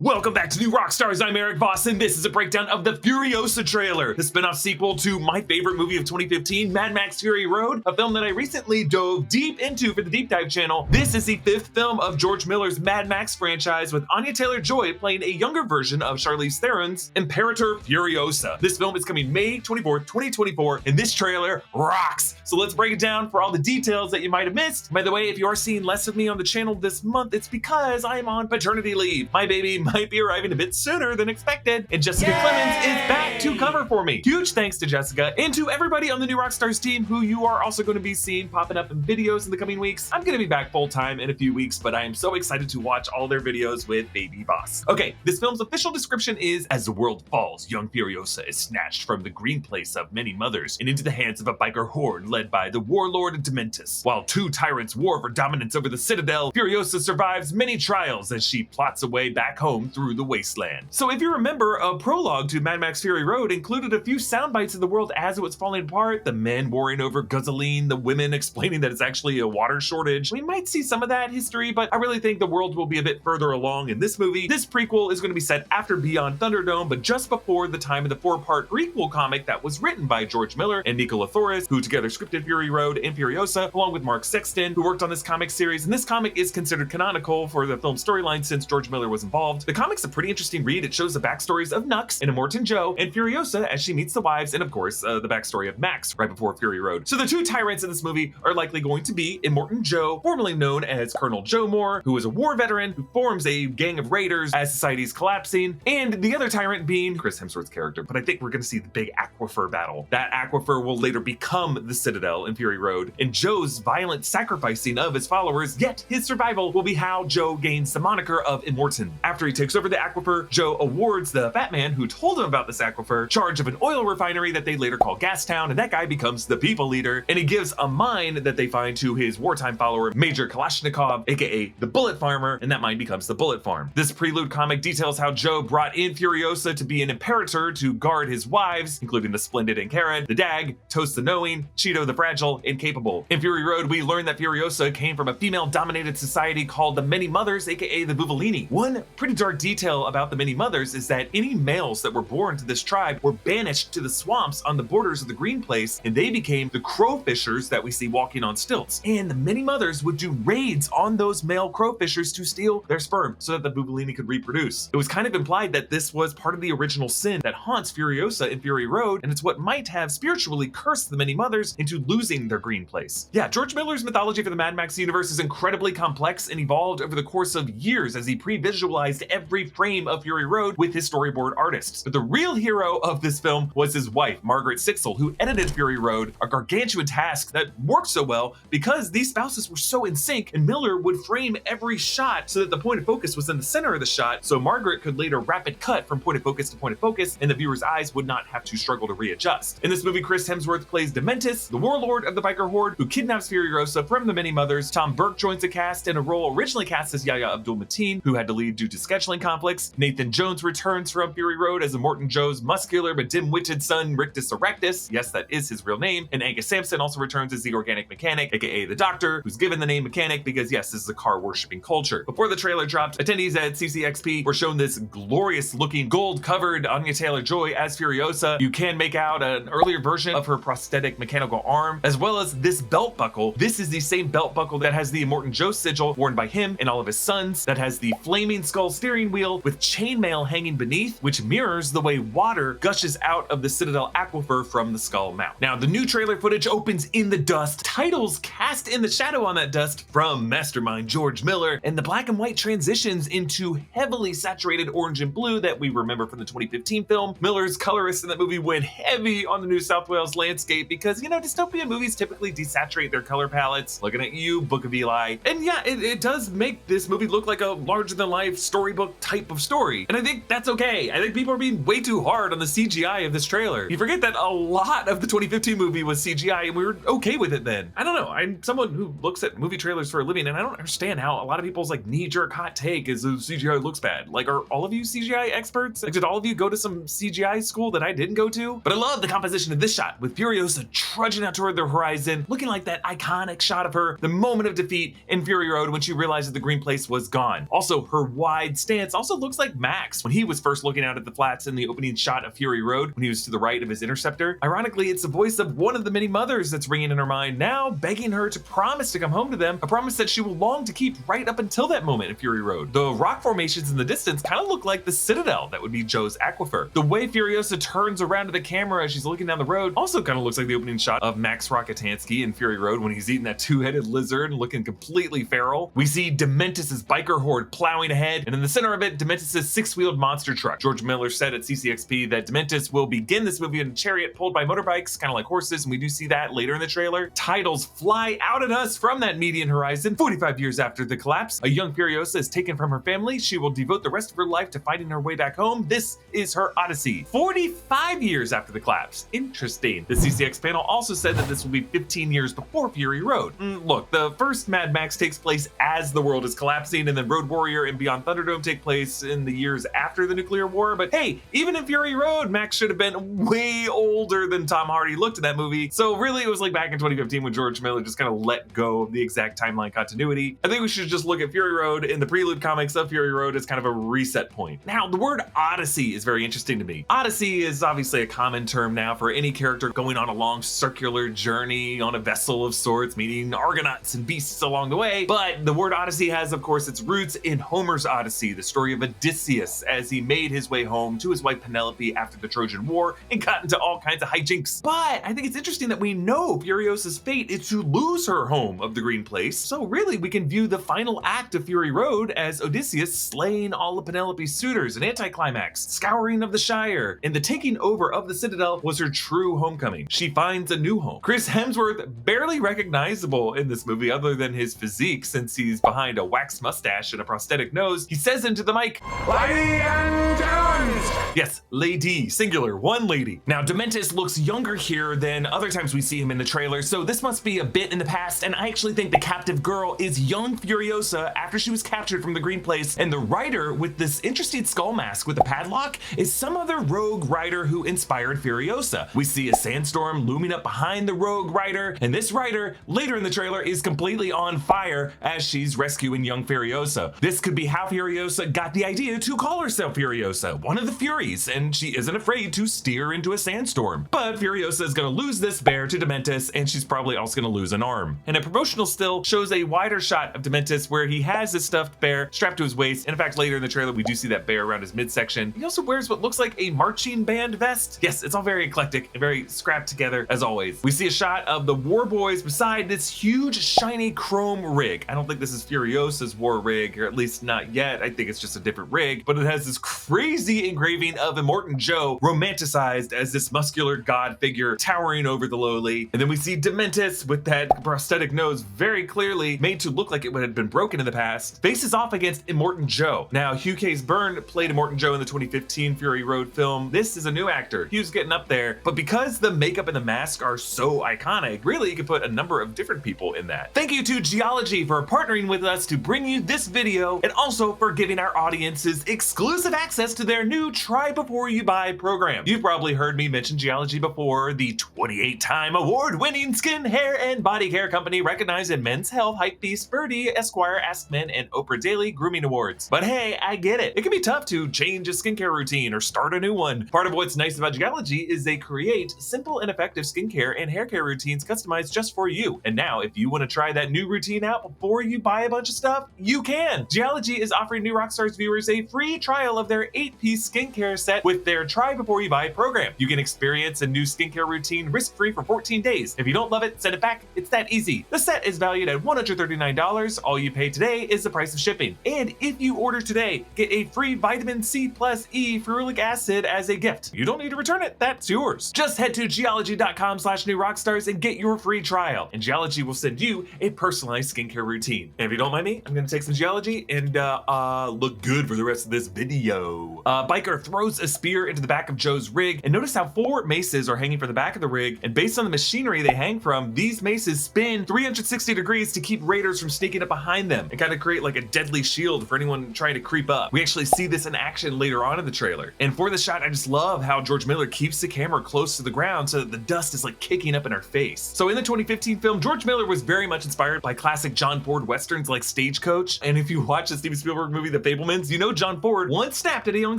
Welcome back to New Rockstars. I'm Erik Voss, and this is a breakdown of the Furiosa trailer, the spin-off sequel to my favorite movie of 2015, Mad Max Fury Road, a film that I recently dove deep into for the Deep Dive channel. This is the fifth film of George Miller's Mad Max franchise, with Anya Taylor-Joy playing a younger version of Charlize Theron's Imperator Furiosa. This film is coming May 24th, 2024, and this trailer rocks. So let's break it down for all the details that you might have missed. By the way, if you are seeing less of me on the channel this month, it's because I am on paternity leave. My baby might be arriving a bit sooner than expected, and Jessica Clemens is back to cover for me. Huge thanks to Jessica and to everybody on the New Rockstars team who you are also going to be seeing popping up in videos in the coming weeks. I'm going to be back full time in a few weeks, but I am so excited to watch all their videos with baby boss. Okay, this film's official description is: as the world falls, young Furiosa is snatched from the green place of many mothers and into the hands of a biker horde led by the warlord Dementus. While two tyrants war for dominance over the Citadel, Furiosa survives many trials as she plots a way back home through the wasteland. So if you remember, a prologue to Mad Max Fury Road included a few sound bites of the world as it was falling apart, the men warring over gasoline, the women explaining that it's actually a water shortage. We might see some of that history, but I really think the world will be a bit further along in this movie. This prequel is going to be set after Beyond Thunderdome, but just before the time of the four-part prequel comic that was written by George Miller and Nicola Torres, who together scripted Fury Road and Furiosa, along with Mark Sexton, who worked on this comic series. And this comic is considered canonical for the film storyline since George Miller was involved. The comic's a pretty interesting read. It shows the backstories of Nux and Immortan Joe and Furiosa as she meets the wives, and of course the backstory of Max right before Fury Road. So the two tyrants in this movie are likely going to be Immortan Joe, formerly known as Colonel Joe Moore, who is a war veteran who forms a gang of raiders as society's collapsing, and the other tyrant being Chris Hemsworth's character. But I think we're going to see the big aquifer battle. That aquifer will later become the Citadel in Fury Road, and Joe's violent sacrificing of his followers, yet his survival will be how Joe gains the moniker of Immortan. After he takes over the aquifer, Joe awards the fat man who told him about this aquifer charge of an oil refinery that they later call Gastown, and that guy becomes the people leader, and he gives a mine that they find to his wartime follower Major Kalashnikov, aka the Bullet Farmer, and that mine becomes the Bullet Farm. This prelude comic details how Joe brought in Furiosa to be an imperator to guard his wives, including the Splendid and Carrion, the Dag, Toast the Knowing, Cheeto the Fragile, and Capable. In Fury Road, we learn that Furiosa came from a female-dominated society called the Many Mothers, aka the Vuvolini. One pretty dark detail about the Many Mothers is that any males that were born to this tribe were banished to the swamps on the borders of the Green Place, and they became the crowfishers that we see walking on stilts. And the Many Mothers would do raids on those male crowfishers to steal their sperm so that the Vuvolini could reproduce. It was kind of implied that this was part of the original sin that haunts Furiosa in Fury Road, and it's what might have spiritually cursed the Many Mothers into losing their Green Place. Yeah, George Miller's mythology for the Mad Max universe is incredibly complex and evolved over the course of years as he pre-visualized every frame of Fury Road with his storyboard artists. But the real hero of this film was his wife, Margaret Sixel, who edited Fury Road, a gargantuan task that worked so well because these spouses were so in sync, and Miller would frame every shot so that the point of focus was in the center of the shot, so Margaret could later rapid cut from point of focus to point of focus, and the viewer's eyes would not have to struggle to readjust. In this movie, Chris Hemsworth plays Dementus, the warlord of the biker horde who kidnaps Furiosa from the Many Mothers. Tom Burke joins the cast in a role originally cast as Yahya Abdul-Mateen, who had to leave due to scheduling conflicts. Nathan Jones returns from Fury Road as Immortan Joe's muscular but dim-witted son, Rictus Erectus. Yes, that is his real name. And Angus Sampson also returns as the organic mechanic, aka the Doctor, who's given the name mechanic because, yes, this is a car-worshipping culture. Before the trailer dropped, attendees at CCXP were shown this glorious-looking gold-covered Anya Taylor-Joy as Furiosa. You can make out an earlier version of her prosthetic mechanical arm, as well as this belt buckle. This is the same belt buckle that has the Immortan Joe sigil worn by him and all of his sons, that has the flaming skull steering wheel with chainmail hanging beneath, which mirrors the way water gushes out of the Citadel aquifer from the Skull Mount. Now, the new trailer footage opens in the dust, titles cast in the shadow on that dust from mastermind George Miller, and the black and white transitions into heavily saturated orange and blue that we remember from the 2015 film. Miller's colorists in that movie went heavy on the New South Wales landscape because, you know, dystopian movies typically desaturate their color palettes. Looking at you, Book of Eli. And yeah, it does make this movie look like a larger-than-life storybook type of story, and I think that's okay. I think people are being way too hard on the CGI of this trailer. You forget that a lot of the 2015 movie was CGI, and we were okay with it then. I don't know, I'm someone who looks at movie trailers for a living, and I don't understand how a lot of people's like knee-jerk hot take is CGI looks bad. Like, are all of you CGI experts? Like, did all of you go to some CGI school that I didn't go to? But I love the composition of this shot, with Furiosa trudging out toward the horizon, looking like that iconic shot of her, the moment of defeat in Fury Road when she realized that the Green Place was gone. Also, her wide stance stance also looks like Max when he was first looking out at the flats in the opening shot of Fury Road when he was to the right of his interceptor. Ironically, it's the voice of one of the many mothers that's ringing in her mind now, begging her to promise to come home to them, a promise that she will long to keep right up until that moment in Fury Road. The rock formations in the distance kind of look like the Citadel that would be Joe's aquifer. The way Furiosa turns around to the camera as she's looking down the road also kind of looks like the opening shot of Max Rocketansky in Fury Road when he's eating that two-headed lizard and looking completely feral. We see Dementus' biker horde plowing ahead, and in the center of it, Dementus' six-wheeled monster truck. George Miller said at CCXP that Dementus will begin this movie in a chariot pulled by motorbikes, kind of like horses, and we do see that later in the trailer. Titles fly out at us from that median horizon. 45 years after the collapse, a young Furiosa is taken from her family. She will devote the rest of her life to finding her way back home. This is her odyssey. 45 years after the collapse. Interesting. The CCX panel also said that this will be 15 years before Fury Road. Look, the first Mad Max takes place as the world is collapsing, and then Road Warrior and Beyond Thunderdome take place in the years after the nuclear war. But hey, even in Fury Road, Max should have been way older than Tom Hardy looked in that movie. So really, it was like back in 2015 when George Miller just kind of let go of the exact timeline continuity. I think we should just look at Fury Road in the prelude comics of Fury Road as kind of a reset point. Now, the word Odyssey is very interesting to me. Odyssey is obviously a common term now for any character going on a long circular journey on a vessel of sorts, meeting Argonauts and beasts along the way. But the word Odyssey has, of course, its roots in Homer's Odyssey, the story of Odysseus as he made his way home to his wife Penelope after the Trojan War and got into all kinds of hijinks. But I think it's interesting that we know Furiosa's fate is to lose her home of the Green Place. So really, we can view the final act of Fury Road as Odysseus slaying all of Penelope's suitors, an anticlimax, scouring of the Shire, and the taking over of the Citadel was her true homecoming. She finds a new home. Chris Hemsworth, barely recognizable in this movie other than his physique since he's behind a waxed mustache and a prosthetic nose, he says into the mic, "Lady and gentlemen!" Yes, lady, singular, one lady. Now, Dementus looks younger here than other times we see him in the trailer, so this must be a bit in the past, and I actually think the captive girl is young Furiosa after she was captured from the Green Place, and the rider with this interesting skull mask with a padlock is some other rogue rider who inspired Furiosa. We see a sandstorm looming up behind the rogue rider, and this rider, later in the trailer, is completely on fire as she's rescuing young Furiosa. This could be how Furiosa got the idea to call herself Furiosa, one of the Furies, and she isn't afraid to steer into a sandstorm. But Furiosa is gonna lose this bear to Dementus, and she's probably also gonna lose an arm. And a promotional still shows a wider shot of Dementus where he has his stuffed bear strapped to his waist, and in fact later in the trailer we do see that bear around his midsection. He also wears what looks like a marching band vest. Yes, it's all very eclectic and very scrapped together as always. We see a shot of the war boys beside this huge shiny chrome rig. I don't think this is Furiosa's war rig, or at least not yet. I think it's just a different rig, but it has this crazy engraving of Immortan Joe romanticized as this muscular god figure towering over the lowly. And then we see Dementus with that prosthetic nose very clearly made to look like it had been broken in the past, faces off against Immortan Joe. Now, Hugh Case Byrne played Immortan Joe in the 2015 Fury Road film. This is a new actor. Hugh's getting up there, but because the makeup and the mask are so iconic, really you could put a number of different people in that. Thank you to Geology for partnering with us to bring you this video, and also for giving our audiences exclusive access to their new Try Before You Buy program. You've probably heard me mention Geology before, the 28-time award-winning skin, hair, and body care company recognized in Men's Health, Hypebeast, Birdie, Esquire, Ask Men, and Oprah Daily grooming awards. But hey, I get it. It can be tough to change a skincare routine or start a new one. Part of what's nice about Geology is they create simple and effective skincare and hair care routines customized just for you. And now, if you want to try that new routine out before you buy a bunch of stuff, you can. Geology is offering new Rockstars viewers a free trial of their 8-piece skincare set with their Try Before You Buy program. You can experience a new skincare routine risk-free for 14 days. If you don't love it, send it back. It's that easy. The set is valued at $139. All you pay today is the price of shipping. And if you order today, get a free vitamin C plus E ferulic acid as a gift. You don't need to return it. That's yours. Just head to geology.com/newrockstars and get your free trial. And Geology will send you a personalized skincare routine. And if you don't mind me, I'm going to take some Geology and look good for the rest of this video. Biker throws throws a spear into the back of Joe's rig, and notice how 4 maces are hanging from the back of the rig, and based on the machinery they hang from, these maces spin 360 degrees to keep raiders from sneaking up behind them and kind of create like a deadly shield for anyone trying to creep up. We actually see this in action later on in the trailer. And for this shot, I just love how George Miller keeps the camera close to the ground so that the dust is like kicking up in our face. So in the 2015 film, George Miller was very much inspired by classic John Ford westerns like Stagecoach. And if you watch the Steven Spielberg movie, The Fabelmans, you know John Ford once snapped at a young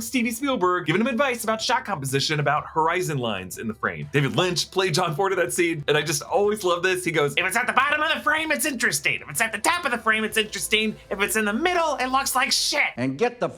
Steven Spielberg, giving him advice about shot composition, about horizon lines in the frame. David Lynch played John Ford in that scene, and I just always love this. He goes, "If it's at the bottom of the frame, it's interesting. If it's at the top of the frame, it's interesting. If it's in the middle, it looks like shit. And get the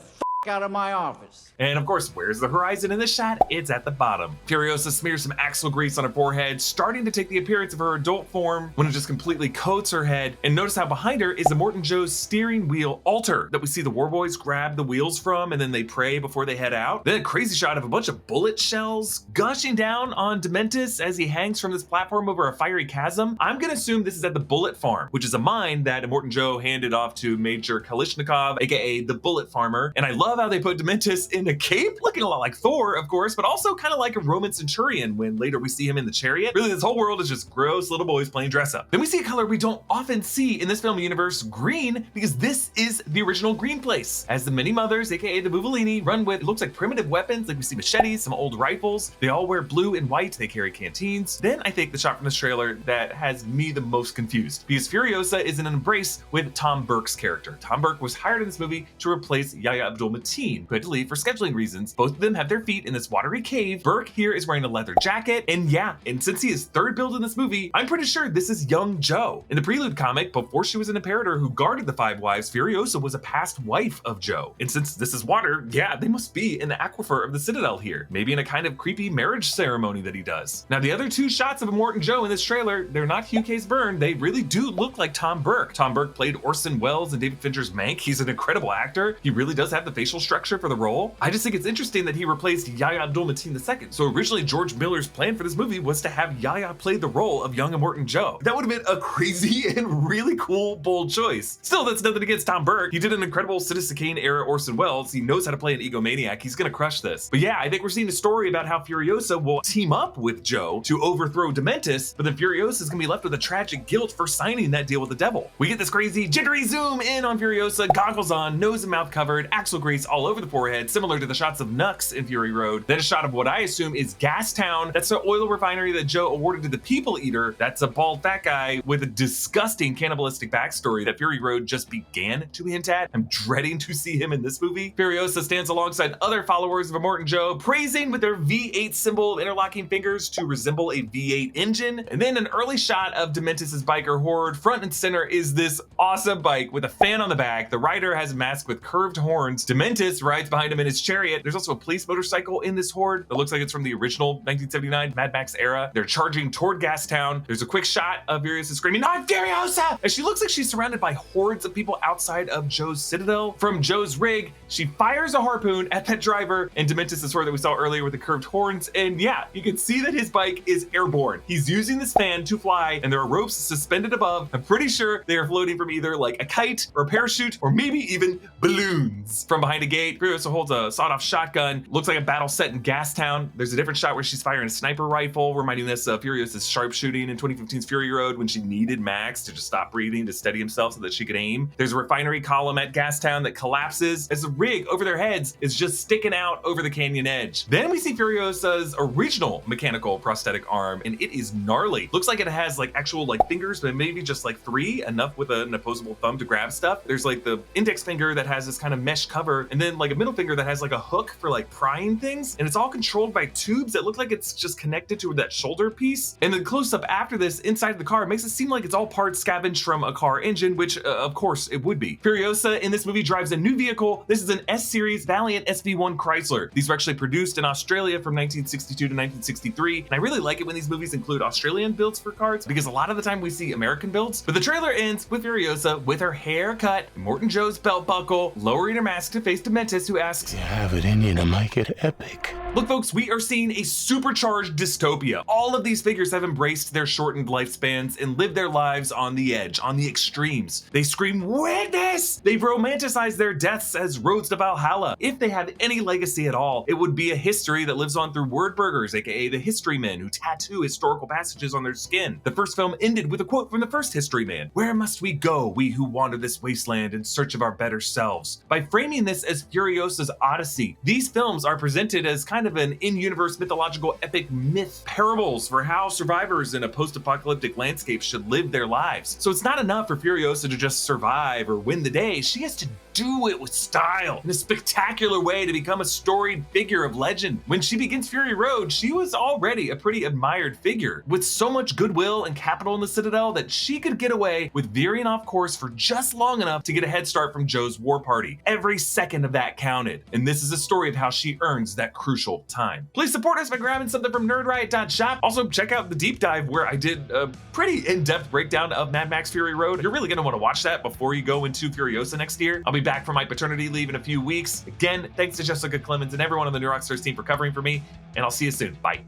out of my office." And of course, where's the horizon in this shot? It's at the bottom. Furiosa smears some axle grease on her forehead, starting to take the appearance of her adult form when it just completely coats her head. And notice how behind her is Immortan Joe's steering wheel altar that we see the war boys grab the wheels from, and then they pray before they head out. Then a crazy shot of a bunch of bullet shells gushing down on Dementus as he hangs from this platform over a fiery chasm. I'm gonna assume this is at the Bullet Farm, which is a mine that Immortan Joe handed off to Major Kalishnikov, aka the Bullet Farmer. And I love how they put Dementus in a cape, looking a lot like Thor, of course, but also kind of like a Roman centurion when later we see him in the chariot. Really, this whole world is just gross little boys playing dress up. Then we see a color we don't often see in this film universe, green, because this is the original Green Place. As the many mothers, aka the Buvolini, run with, it looks like primitive weapons, like we see machetes, some old rifles. They all wear blue and white, they carry canteens. Then I think the shot from this trailer that has me the most confused, because Furiosa is in an embrace with Tom Burke's character. Tom Burke was hired in this movie to replace Yahya Abdul-Mateen, who had to leave for scheduling reasons. Both of them have their feet in this watery cave. Burke here is wearing a leather jacket, and yeah, and since he is third build in this movie, I'm pretty sure this is young Joe. In the Prelude comic, before she was an imperator who guarded the 5 wives, Furiosa was a past wife of Joe. And since this is water, yeah, they must be in the aquifer of the Citadel here, maybe in a kind of creepy marriage ceremony that he does. Now, the other 2 shots of Immortan Joe in this trailer, they're not Hugh Case Byrne, they really do look like Tom Burke. Tom Burke played Orson Welles in David Fincher's Mank. He's an incredible actor. He really does have the facial structure for the role. I just think it's interesting that he replaced Yahya Abdul-Mateen II. So originally George Miller's plan for this movie was to have Yahya play the role of young Immortan Joe. That would have been a crazy and really cool, bold choice. Still, that's nothing against Tom Burke. He did an incredible Citizen Kane era Orson Welles. He knows how to play an egomaniac. He's gonna crush this. But yeah, I think we're seeing a story about how Furiosa will team up with Joe to overthrow Dementus, but then Furiosa is gonna be left with a tragic guilt for signing that deal with the devil. We get this crazy jittery zoom in on Furiosa, goggles on, nose and mouth covered, axle grease all over the forehead, similar to the shots of Nux in Fury Road. Then a shot of what I assume is Gastown. That's the oil refinery that Joe awarded to the People Eater. That's a bald fat guy with a disgusting cannibalistic backstory that Fury Road just began to hint at. I'm dreading to see him in this movie. Furiosa stands alongside other followers of Immortan Joe, praising with their V8 symbol of interlocking fingers to resemble a V8 engine. And then an early shot of Dementus's biker horde. Front and center is this awesome bike with a fan on the back. The rider has a mask with curved horns. Dementus rides behind him in his chariot. There's also a police motorcycle in this horde that looks like it's from the original 1979 Mad Max era. They're charging toward Gastown. There's a quick shot of Furiosa screaming, "I'm Furiosa!" And she looks like she's surrounded by hordes of people outside of Joe's citadel. From Joe's rig, she fires a harpoon at that driver and Dementus' sword that we saw earlier with the curved horns. And yeah, you can see that his bike is airborne. He's using this fan to fly, and there are ropes suspended above. I'm pretty sure they are floating from either like a kite or a parachute or maybe even balloons. From behind a gate, Furiosa holds a sawed-off shotgun. Looks like a battle set in Gastown. There's a different shot where she's firing a sniper rifle, reminding us of Furiosa's sharpshooting in 2015's Fury Road when she needed Max to just stop breathing to steady himself so that she could aim. There's a refinery column at Gastown that collapses as the rig over their heads is just sticking out over the canyon edge. Then we see Furiosa's original mechanical prosthetic arm, and it is gnarly. Looks like it has like actual like fingers, but maybe just like 3, enough with an opposable thumb to grab stuff. There's like the index finger that has this kind of mesh cover, and then like a middle finger that has like a hook for like prying things, and it's all controlled by tubes that look like it's just connected to that shoulder piece. And the close-up after this inside of the car makes it seem like it's all parts scavenged from a car engine, which of course it would be. Furiosa in this movie drives a new vehicle. This is an S-Series Valiant SV1 Chrysler. These were actually produced in Australia from 1962 to 1963, and I really like it when these movies include Australian builds for cars, because a lot of the time we see American builds. But the trailer ends with Furiosa with her hair cut, Immortan Joe's belt buckle, lowering her mask to face Dementus, who asks, "You have it in you to make it epic." Look folks, we are seeing a supercharged dystopia. All of these figures have embraced their shortened lifespans and lived their lives on the edge, on the extremes. They scream witness! They've romanticized their deaths as roads to Valhalla. If they have any legacy at all, it would be a history that lives on through word burgers, aka the history men who tattoo historical passages on their skin. The first film ended with a quote from the first history man: "Where must we go, we who wander this wasteland in search of our better selves?" By framing this as Furiosa's Odyssey, these films are presented as kind of an in-universe mythological epic myth, parables for how survivors in a post-apocalyptic landscape should live their lives. So it's not enough for Furiosa to just survive or win the day, she has to do it with style, in a spectacular way, to become a storied figure of legend. When she begins Fury Road, she was already a pretty admired figure, with so much goodwill and capital in the Citadel that she could get away with veering off course for just long enough to get a head start from Joe's war party. Every second of that counted, and this is a story of how she earns that crucial time. Please support us by grabbing something from nerdriot.shop. Also, check out the deep dive where I did a pretty in-depth breakdown of Mad Max Fury Road. You're really gonna wanna watch that before you go into Furiosa next year. I'll be back from my paternity leave in a few weeks. Again, thanks to Jessica Clemens and everyone on the New Rockstars team for covering for me, and I'll see you soon. Bye.